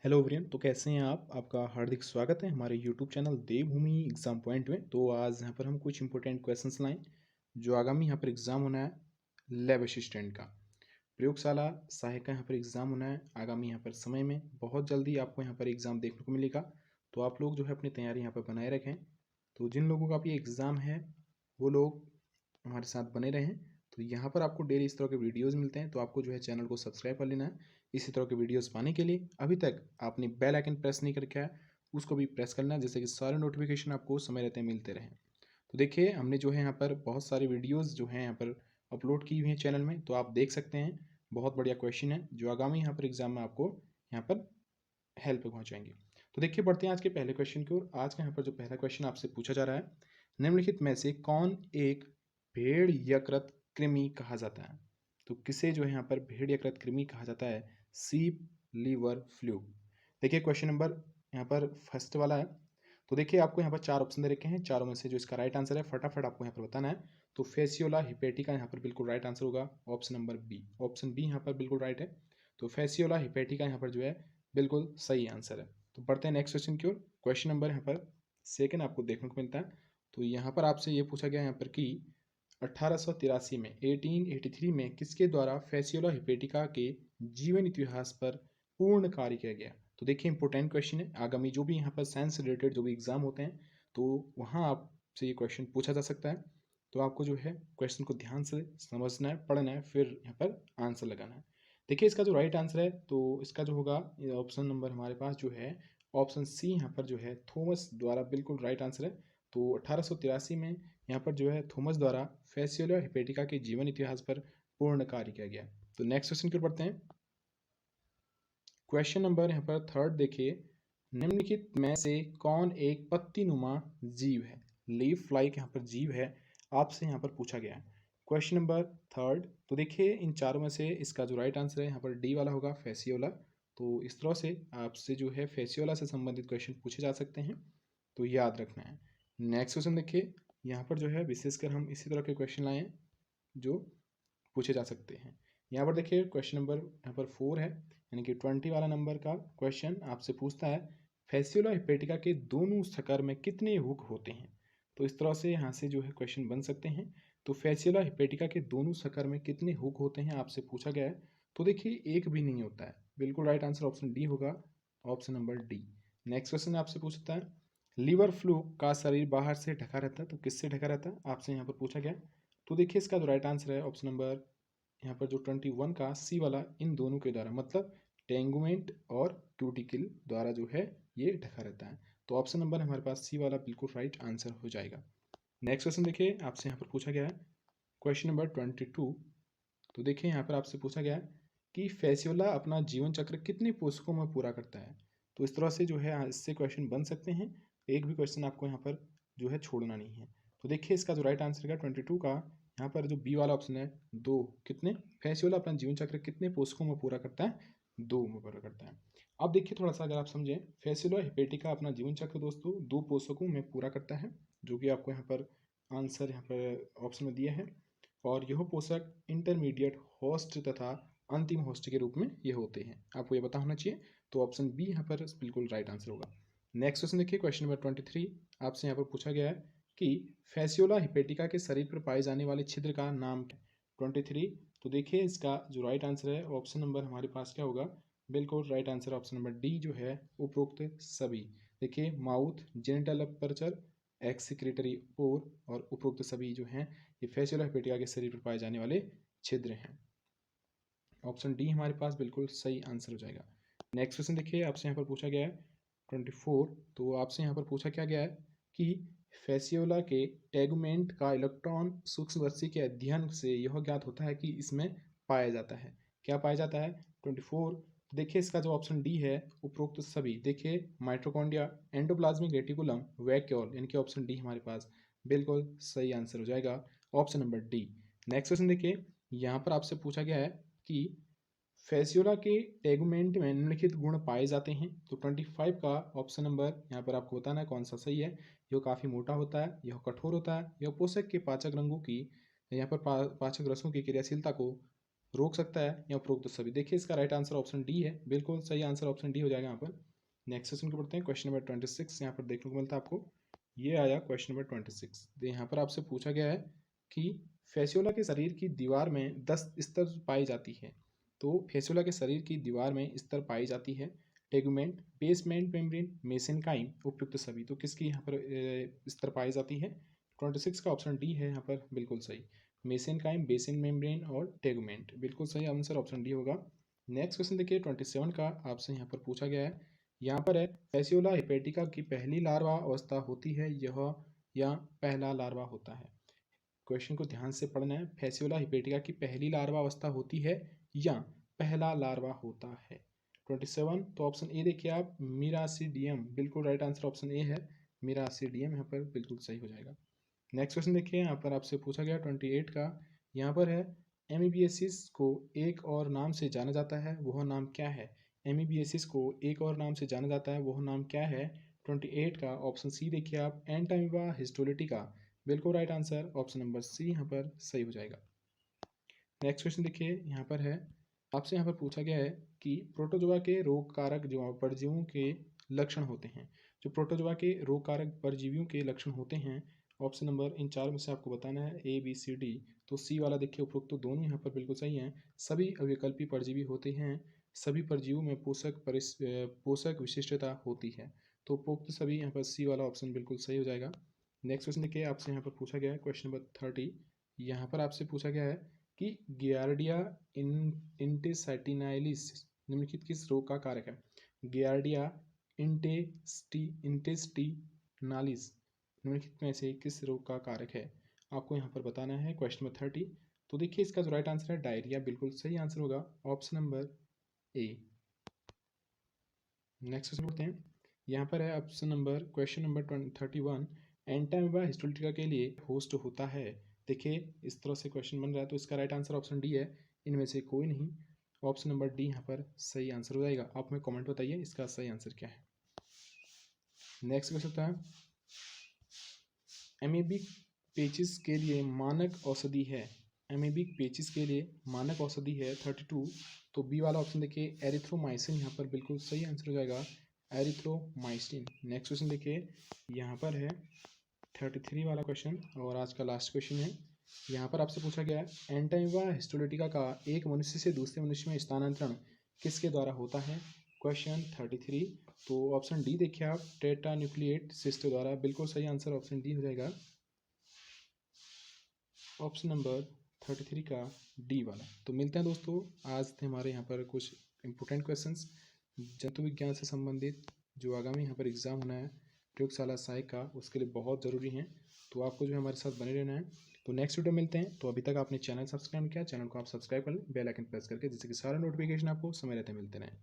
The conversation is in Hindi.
Hello everyone. तो कैसे हैं आप? आपका हार्दिक स्वागत है हमारे यूट्यूब चैनल देवभूमि एग्जाम पॉइंट में। तो आज यहाँ पर हम कुछ इंपॉर्टेंट क्वेश्चंस लाएं जो आगामी यहाँ पर एग्जाम होना है लैब असिस्टेंट का, प्रयोगशाला सहायक का यहाँ पर एग्जाम होना है आगामी यहाँ पर समय में। बहुत जल्दी आपको यहाँ पर एग्जाम देखने को मिलेगा, तो आप लोग जो है अपनी तैयारी यहाँ पर बनाए रखें। तो जिन लोगों का भी एग्ज़ाम है वो लोग हमारे साथ बने रहें। तो यहाँ पर आपको डेली इस तरह के वीडियोस मिलते हैं, तो आपको जो है चैनल को सब्सक्राइब कर लेना है इसी तरह के वीडियोस पाने के लिए। अभी तक आपने बेल आइकन प्रेस नहीं करके है उसको भी प्रेस करना है, जैसे कि सारे नोटिफिकेशन आपको समय रहते मिलते रहें। तो देखिए हमने जो है यहाँ पर बहुत सारे वीडियोस जो हैं यहाँ पर अपलोड की हुई हैं चैनल में, तो आप देख सकते हैं। बहुत बढ़िया क्वेश्चन है जो आगामी यहाँ पर एग्जाम में आपको यहाँ पर हेल्प पहुँचाएंगे। तो देखिए बढ़ते हैं आज के पहले क्वेश्चन की ओर। आज का यहाँ पर जो पहला क्वेश्चन आपसे पूछा जा रहा है, निम्नलिखित में से कौन एक भेड़ यकृत कृमि कहा जाता है? तो किसे जो है यहाँ पर भेड़ यकृत कृमि कहा जाता है? सीप लीवर फ्लू। देखिए क्वेश्चन नंबर यहाँ पर फर्स्ट वाला है। तो देखिए आपको यहाँ पर चार ऑप्शन दे रखे हैं, चारों में से जो इसका राइट आंसर है फटाफट आपको यहाँ पर बताना है। तो फेसियोला हिपेटिका यहाँ पर बिल्कुल राइट आंसर होगा, option number B. Option B यहाँ पर बिल्कुल राइट है। तो फेसियोला हिपेटिका यहाँ पर जो है बिल्कुल सही आंसर है। तो बढ़ते हैं नेक्स्ट क्वेश्चन की ओर। क्वेश्चन नंबर यहाँ पर सेकंड आपको देखने को मिलता है। तो यहाँ पर आपसे ये पूछा गया यहाँ पर कि 1883 में 1883 में किसके द्वारा फेसियोला हिपेटिका के जीवन इतिहास पर पूर्ण कार्य किया गया? तो देखिए इंपॉर्टेंट क्वेश्चन है, आगामी जो भी यहाँ पर साइंस रिलेटेड जो भी एग्जाम होते हैं तो वहाँ आपसे ये क्वेश्चन पूछा जा सकता है। तो आपको जो है क्वेश्चन को ध्यान से समझना है, पढ़ना है, फिर यहाँ पर आंसर लगाना है। देखिए इसका जो राइट आंसर है तो इसका जो होगा ऑप्शन नंबर हमारे पास जो है ऑप्शन सी यहाँ पर जो है थॉमस द्वारा बिल्कुल राइट आंसर है। तो 1883 में यहाँ पर जो है थॉमस द्वारा फेसियोला हिपेटिका के जीवन इतिहास पर पूर्ण कार्य किया गया। तो नेक्स्ट क्वेश्चन की ओर बढ़ते हैं। क्वेश्चन नंबर यहाँ पर थर्ड देखिए, निम्नलिखित में से कौन एक पत्तीनुमा जीव है? लीफ लाइक यहाँ पर जीव है, आपसे यहाँ पर पूछा गया है। क्वेश्चन नंबर थर्ड, तो देखिए इन चारों में से इसका जो राइट आंसर है यहाँ पर डी वाला होगा, फेसियोला। तो इस तरह से आपसे जो है फेसियोला से संबंधित क्वेश्चन पूछे जा सकते हैं, तो याद रखना है। नेक्स्ट क्वेश्चन देखिए, यहाँ पर जो है विशेषकर हम इसी तरह के क्वेश्चन लाए हैं जो पूछे जा सकते हैं। यहाँ पर देखिए क्वेश्चन नंबर यहाँ पर 4 है, यानी कि 20 वाला नंबर का क्वेश्चन आपसे पूछता है फेसियोला हिपेटिका के दोनों शकर में कितने हुक होते हैं? तो इस तरह से यहाँ से जो है क्वेश्चन बन सकते हैं। तो फेसियोला हिपेटिका के दोनों शकर में कितने हुक होते हैं आपसे पूछा गया है। तो देखिए एक भी नहीं होता है, बिल्कुल राइट आंसर ऑप्शन डी होगा, option number D. Next question आपसे पूछता है लीवर फ्लू का शरीर बाहर से ढका रहता है, तो किससे ढका रहता है आपसे यहाँ पर पूछा गया। तो देखिए इसका जो राइट आंसर है ऑप्शन नंबर यहाँ पर जो 21 का सी वाला, इन दोनों के द्वारा, मतलब टेंगुमेंट और क्यूटिकल द्वारा जो है ये ढका रहता है। तो ऑप्शन नंबर हमारे पास सी वाला बिल्कुल राइट आंसर हो जाएगा। नेक्स्ट क्वेश्चन देखिए आपसे यहाँ पर पूछा गया है क्वेश्चन नंबर 22। तो देखिए यहाँ पर आपसे पूछा गया है कि फेसियोला अपना जीवन चक्र कितने पोषकों में पूरा करता है? तो इस तरह से जो है इससे क्वेश्चन बन सकते हैं, एक भी क्वेश्चन आपको यहाँ पर जो है छोड़ना नहीं है। तो देखिए इसका जो राइट आंसर है 22 का यहाँ पर जो बी वाला ऑप्शन है, दो। कितने फेसियोला अपना जीवन चक्र कितने पोषकों में पूरा करता है? दो में पूरा करता है। अब देखिए थोड़ा सा अगर आप समझें, फेसियोला हिपेटिका अपना जीवन चक्र दोस्तों दो पोषकों में पूरा करता है, जो कि आपको यहाँ पर आंसर यहाँ पर ऑप्शन में दिया है। और यह पोषक इंटरमीडिएट होस्ट तथा अंतिम होस्ट के रूप में ये होते हैं, आपको ये पता होना चाहिए। तो ऑप्शन बी यहाँ पर बिल्कुल राइट आंसर होगा। नेक्स्ट क्वेश्चन देखिए क्वेश्चन नंबर 23 आपसे यहाँ पर पूछा गया है कि फेसियोला हिपेटिका के शरीर पर पाए जाने वाले छिद्र का नाम क्या? 23। तो देखिए इसका जो राइट आंसर है ऑप्शन नंबर हमारे पास क्या होगा, बिल्कुल right answer option number D जो है उपरोक्त सभी। देखिए माउथ, जेनिटल अपर्चर, एक्सक्रीटरी पोर और उपरोक्त सभी जो हैं ये फेसियोला हिपेटिका के शरीर पर पाए जाने वाले छिद्र हैं। ऑप्शन डी हमारे पास बिल्कुल सही आंसर हो जाएगा। नेक्स्ट क्वेश्चन देखिए आपसे यहाँ पर पूछा गया है 24। तो आपसे यहाँ पर पूछा क्या गया है कि फेसियोला के टेगुमेंट का इलेक्ट्रॉन सूक्ष्मदर्शी के अध्ययन से यह ज्ञात होता है कि इसमें पाया जाता है। क्या पाया जाता है 24? देखिए इसका जो ऑप्शन डी है उपरोक्त सभी। देखिए माइटोकॉन्ड्रिया, एंडोप्लाज्मिक रेटिकुलम, वैक्यूल, यानी कि ऑप्शन डी हमारे पास बिल्कुल सही आंसर हो जाएगा, option number D. Next question देखिए यहाँ पर आपसे पूछा गया है कि फेसियोला के टेगुमेंट में निम्नलिखित गुण पाए जाते हैं। तो 25 का ऑप्शन नंबर यहाँ पर आपको बताना है कौन सा सही है। यह काफ़ी मोटा होता है, यह कठोर होता है, यह पोषक के पाचक रंगों की यहाँ पर पाचक रसों की क्रियाशीलता को रोक सकता है या उपरोक्त सभी। देखिए इसका राइट आंसर ऑप्शन डी है, बिल्कुल सही आंसर ऑप्शन डी हो जाएगा यहाँ पर। नेक्स्ट क्वेश्चन को पढ़ते हैं, क्वेश्चन नंबर 26 यहाँ पर देखने को मिलता है आपको। ये आया क्वेश्चन नंबर 26। तो यहाँ पर आपसे पूछा गया है कि फेसियोला के शरीर की दीवार में 10 स्तर पाई जाती है। तो फेसियोला के शरीर की दीवार में स्तर पाई जाती है, टेगुमेंट, बेसमेंट मेम्ब्रेन, मेसेनकाइम, उपयुक्त सभी। तो किसकी यहाँ पर स्तर पाई जाती है? 26 का ऑप्शन डी है यहाँ पर, बिल्कुल सही। मेसेनकाइम, बेसिन मेम्ब्रेन और टेगुमेंट, बिल्कुल सही आंसर ऑप्शन डी होगा। नेक्स्ट क्वेश्चन देखिए 27 का आपसे यहाँ पर पूछा गया है। यहाँ पर है फैसियोला हिपेटिका की पहली लार्वा अवस्था होती है यह या पहला लार्वा होता है। क्वेश्चन को ध्यान से पढ़ना है। फैसियोला हिपेटिका की पहली लार्वा अवस्था होती है या पहला लार्वा होता है। 27 तो ऑप्शन ए देखिए आप, मिरासीडियम, बिल्कुल राइट आंसर ऑप्शन ए है, मिरासीडियम यहाँ पर बिल्कुल सही हो जाएगा। नेक्स्ट क्वेश्चन देखिए यहाँ पर आपसे पूछा गया 28 का। यहाँ पर है एमीबिएसिस को एक और नाम से जाना जाता है, वह नाम क्या है? एमीबिएसिस को एक और नाम से जाना जाता है, वह नाम क्या है? 28 का ऑप्शन सी देखिए आप, एंटामीबा हिस्टोलिटिका, बिल्कुल right answer option number C यहाँ पर सही हो जाएगा। नेक्स्ट क्वेश्चन देखिए यहाँ पर है, आपसे यहाँ पर पूछा गया है कि प्रोटोजोआ के रोग कारक परजीवियों के लक्षण होते हैं। जो प्रोटोजोआ के रोग कारक परजीवियों के लक्षण होते हैं, ऑप्शन नंबर इन चार में से आपको बताना है, ए बी सी डी। तो सी वाला देखिए उपरोक्त तो दोनों यहाँ पर बिल्कुल सही हैं। सभी अविकल्पी परजीवी होते हैं, सभी परजीवियों में पोषक विशिष्टता होती है। तो उपरोक्त सभी यहाँ पर सी वाला ऑप्शन बिल्कुल सही हो जाएगा। नेक्स्ट क्वेश्चन देखिए आपसे यहाँ पर पूछा गया है, क्वेश्चन नंबर 30। यहाँ पर आपसे पूछा गया है कि गियार्डिया इंटेस्टाइनालिस निम्नलिखित किस रोग का कारक है? गियार्डिया इंटेस्टिनालिस निम्नलिखित में से किस रोग का कारक है? आपको यहाँ पर बताना है, क्वेश्चन नंबर 30। तो देखिए इसका जो राइट आंसर है डायरिया, बिल्कुल सही आंसर होगा option number A. Next question पढ़ते हैं। यहाँ पर है option number, question number 31, Entamoeba histolytica के लिए होस्ट होता है। देखिए इस तरह से क्वेश्चन बन रहा है, तो इसका राइट आंसर ऑप्शन डी है, इनमें से कोई नहीं। ऑप्शन नंबर डी यहाँ पर सही आंसर हो जाएगा। आप हमें कमेंट बताइए इसका सही आंसर क्या है। नेक्स्ट क्वेश्चन होता है, एमीबिक पेचिस के लिए मानक औषधि है। एमीबिक पेचिस के लिए मानक औषधि है 32। तो बी वाला ऑप्शन देखिए, एरिथ्रोमाइसिन यहाँ पर बिल्कुल सही आंसर हो जाएगा, एरिथ्रोमाइसिन। नेक्स्ट क्वेश्चन देखिए यहाँ पर है 33 वाला क्वेश्चन और आज का लास्ट क्वेश्चन है। यहाँ पर आपसे पूछा गया है, एंटामीबा हिस्टोलिटिका का एक मनुष्य से दूसरे मनुष्य में स्थानांतरण किसके द्वारा होता है? क्वेश्चन 33। तो ऑप्शन डी देखिए आप, टेट्रा न्यूक्लिएट सिस्ट द्वारा, बिल्कुल सही आंसर ऑप्शन डी हो जाएगा, ऑप्शन नंबर 33 का डी वाला। तो मिलते हैं दोस्तों, आज थे हमारे यहाँ पर कुछ इंपॉर्टेंट क्वेश्चंस जंतु विज्ञान से संबंधित, जो आगामी यहाँ पर एग्जाम होना है प्रयोगशाला सहायक का, उसके लिए बहुत ज़रूरी हैं। तो आपको जो है हमारे साथ बने रहना है। तो नेक्स्ट वीडियो मिलते हैं। तो अभी तक आपने चैनल सब्सक्राइब किया, चैनल को आप सब्सक्राइब कर लें बेल आइकन प्रेस करके, जिससे कि सारे नोटिफिकेशन आपको समय रहते मिलते रहें।